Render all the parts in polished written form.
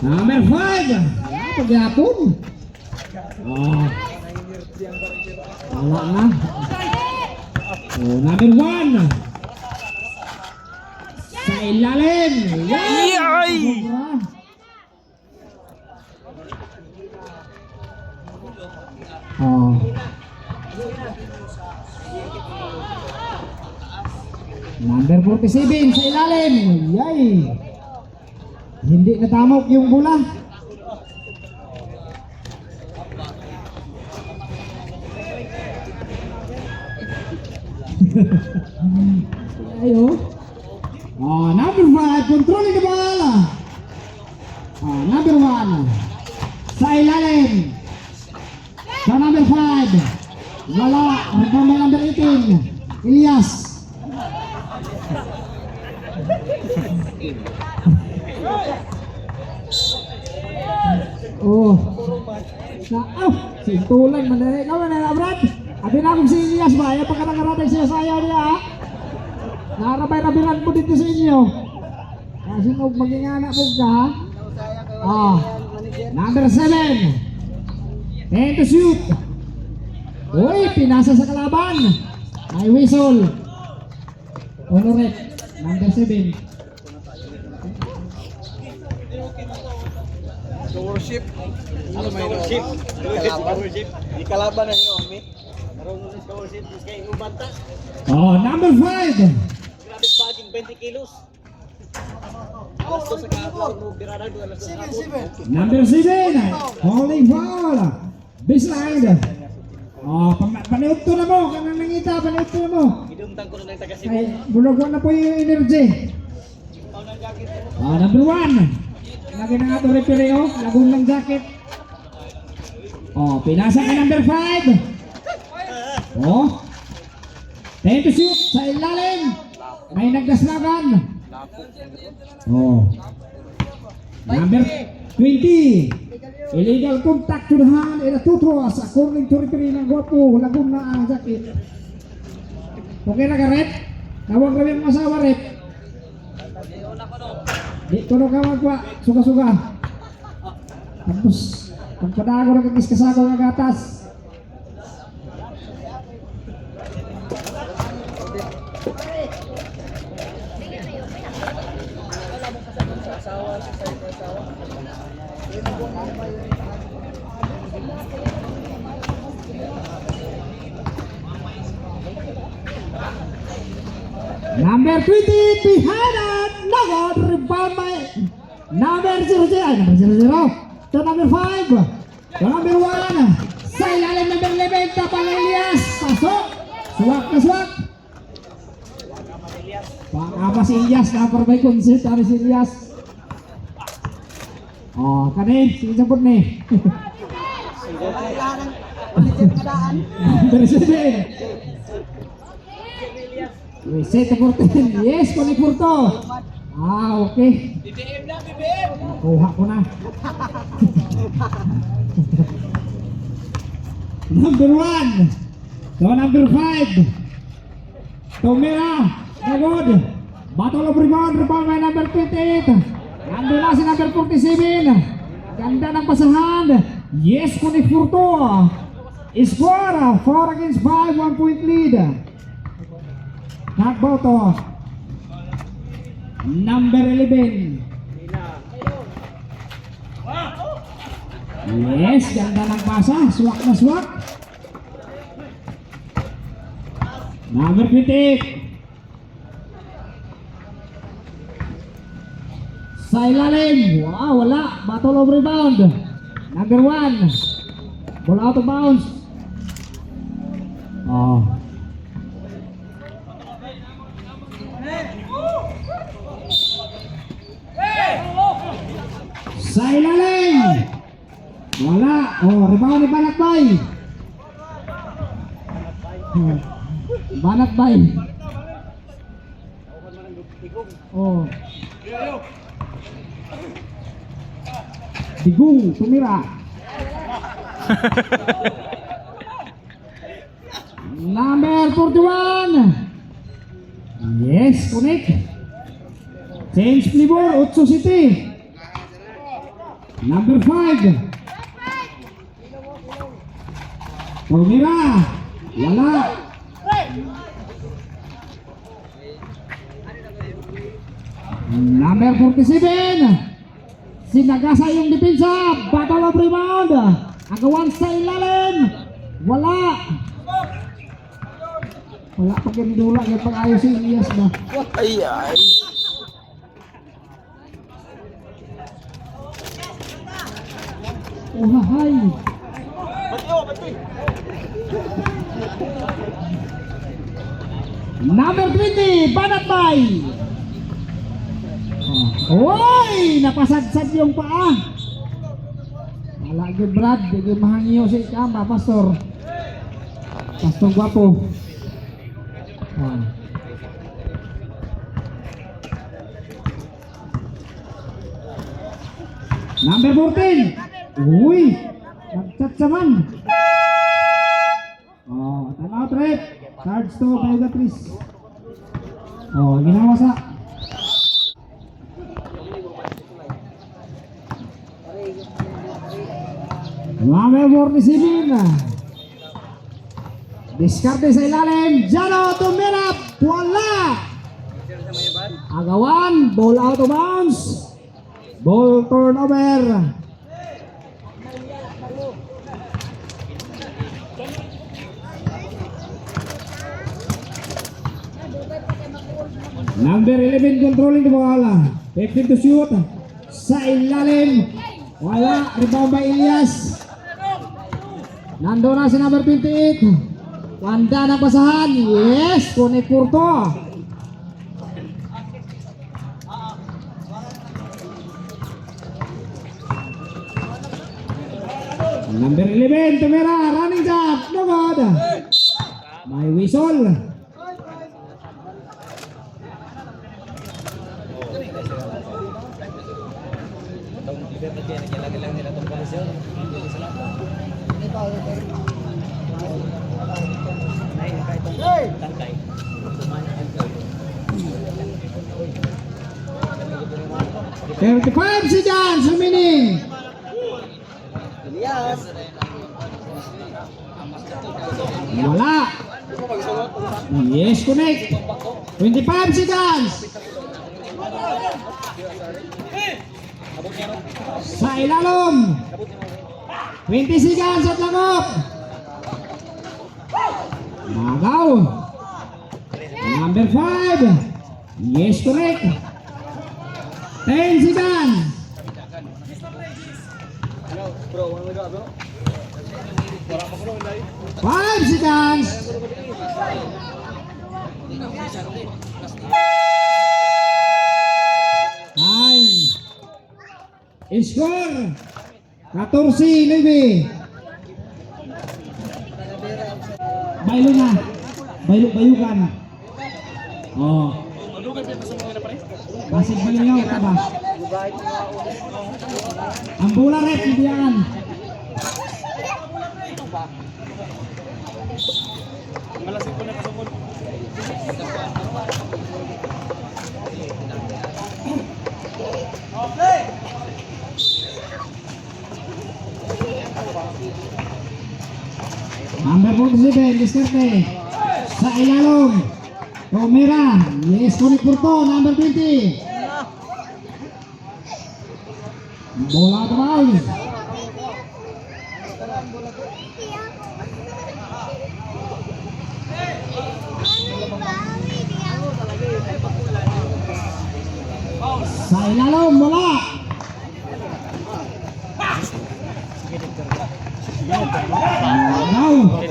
Number 5. Pagyapon. Oh. Wala na. Oh, number 1. Sa ilalim. Yay! Oh. Number 47 sa ilalim. Yay! Hindi natamok yung bola. Ayo. Oh, number 5, controlling the ball. Oh, number 1. Sa ilalim. Sa number 5. Wala. Number 18. Elias. Oh. Sintulan man dahil. Ikaw na Brad. Abi na akong si Elias ba? Ayaw pa ka nakarating siya sayaw niya ha. Narabay-rabiran mo dito sa inyo. Kasi huwag maging anak mo ka ha. Oh. Number 7. 10 to shoot. Uy, pinasa sa kalaban. Ay whistle. Honoret. Number 7. Worship. Ano may worship? Worship. Ikalaban na yun, mi. Marunong sa worship, kay ubanta. Oh, number 5. Grabe paging 20 kilos. Gusto sa kaablaw mo birada do alas 7. Number 7. Holding foul. Baseline. Oh, paniud to na mo. Kanang nangita, paniud to na mo. Idumtang ko na lang taga Ay, bulog na po yung energy. Oh, number 1. Lagi na nga ito referee, oh. Lagong ng jacket. Oh, pinasa ka number 5. Oh. 10 to shoot sa ilalim. May nagdaslagan. Oh. Number 20. Illegal contact to the hand and a two throws according to referee ng Guapo. Lagong na ang jacket. Okay na ka, rep? Tawag kami ang masawa, rep. Di ko na kawag pa, suga-suga. Tapos, pagpadago na kagis-kasago ng gatas. Number 20, behind it, nagod, rebound by number 00, to number 5, to number 1, sa ilalim number 11, tapang Elias, pasok, suwak na suwak. Pang-ama si Elias, na-provide concert, kami si Elias. Oh, kani, sige sabot ni. Number 7. Set to 14. Yes, connect for to. Ah, okay. BBM na, BBM. Nakuha ko na. Number 1. To number 5. Tomera. Nagod. Battle of rebound by number 28. Nandun na si number 47. Ganda ng pasahan. Yes, connect for to. Score 4 against 5. 1 point lead. Nagboto number 11. Yes, ganda ng pasa. Swak na swak. Number 28. Sa ilalim. Wow, wala. Battle of rebound. Number 1. Ball out of bounds. Oh. Sa ilalim. Wala. Oh, rebound ni Banatbay. Banatbay. Oh. Digong, tumira. Number 41. Yes, connect. Change flavor, 8 City. Number 5. Tumira. Wala. Number 47. Sinagasa yung depensa. Battle of rebound. Agawan sa ilalim. Wala. Wala pa ganidula. Yung pag-ayos si Elias ba? Ay, ay. Uhahay. Number 20. Banatbay. Uy! Napasadsad yung paa. Wala good Brad. Hindi mahangiyo si Kama, Pastor. Pastor Guapo. Number 14. Uy! Nagchat saman. Time out rep. Charge to Payugatris. Ginawa sa. Number 47. Diskarte sa ilalim. Jano tumirap. Wala. Agawan. Ball out of bounds. Ball turnover. Number 11 controlling the ball. 15 to shoot. Sa ilalim. Wala. Rebound by Elias. Nando na si number 28. Wanda ng basahan. Yes. Connect Porto. Number 11. Tumira. Running jump. No good. May whistle. Hey, 35 seconds remaining. Wala. Yes, connect. 25 seconds. Sa ilalom. 20 seconds at langop. Magaw. Number 5. Yes, correct. 10 seconds. Five seconds. Time. Score 14-9. Baylo na. Bayukan. Pasig balingaw ka ba? Ang bola rep ibiyan. Number 47, diskarte. Sa ilalong. Tumira. Yes, kunik Porto. Number 20. Bola out of bounds. Sa ilalong, bola. Now.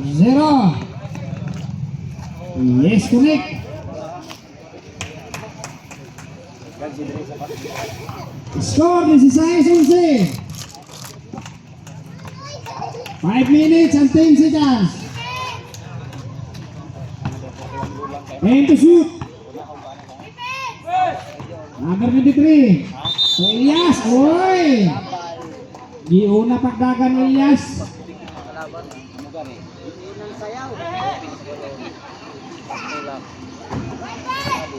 0. Yes, connect. Score 16-11. 5 minutes and 10 seconds. Aim to shoot. Number 23. So Elias, oy! Giuna pagdagan Elias.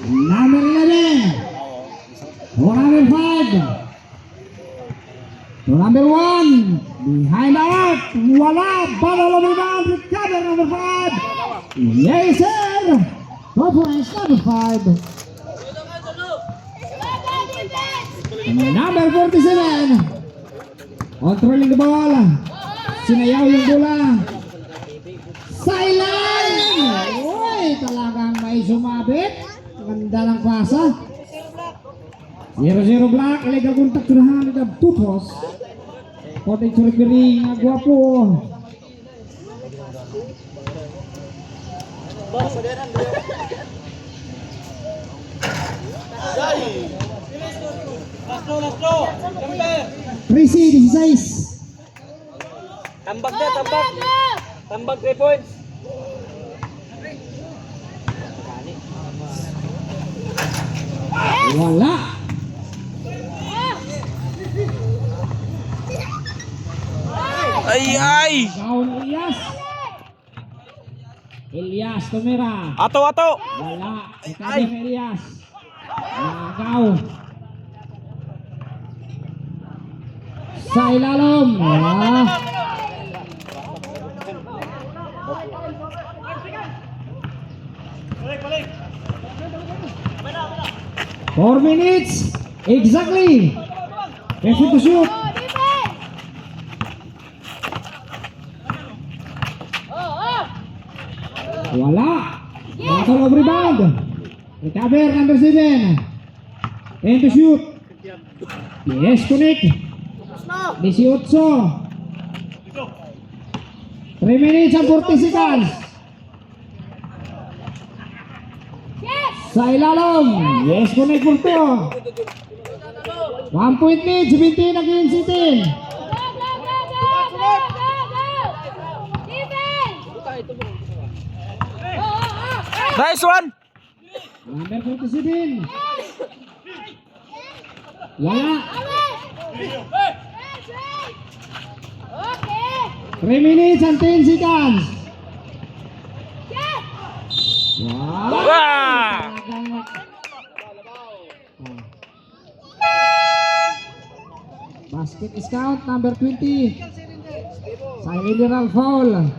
Number 11. To number 5. To number 1. Behind the arc. Wala. Bala luminan. Recover number 5. Yes, sir. 2 points, number 5. Number 47. Controlling the ball. Sinayaw yung bola. Silent! Uy, talagang may sumabit. Ganda ng pasa. 0-0 black. Illegal contact to the hand of Tutros. According to referee, Guapo. Tracy, 16. Tambak na, tambak. Tambak 3 points. Wala. Ay! Gaon Elias. Elias tumira. Ato! Wala. Ikaw Elias. Nagaw. Sa ilalim. Wala. Four minutes exactly. Ready to shoot. Wala. Battle of rebound. Recover number 7. And to shoot. Yes, connect. 18. 3 minutes and 40 seconds. Sa ilalim. Yes, connect for 2. 1 point lead. 17 against 18. Nice one! Number 47. Wala. 3 minutes and 10 seconds. Wow. Wah! Basket is count number 20. Silent foul.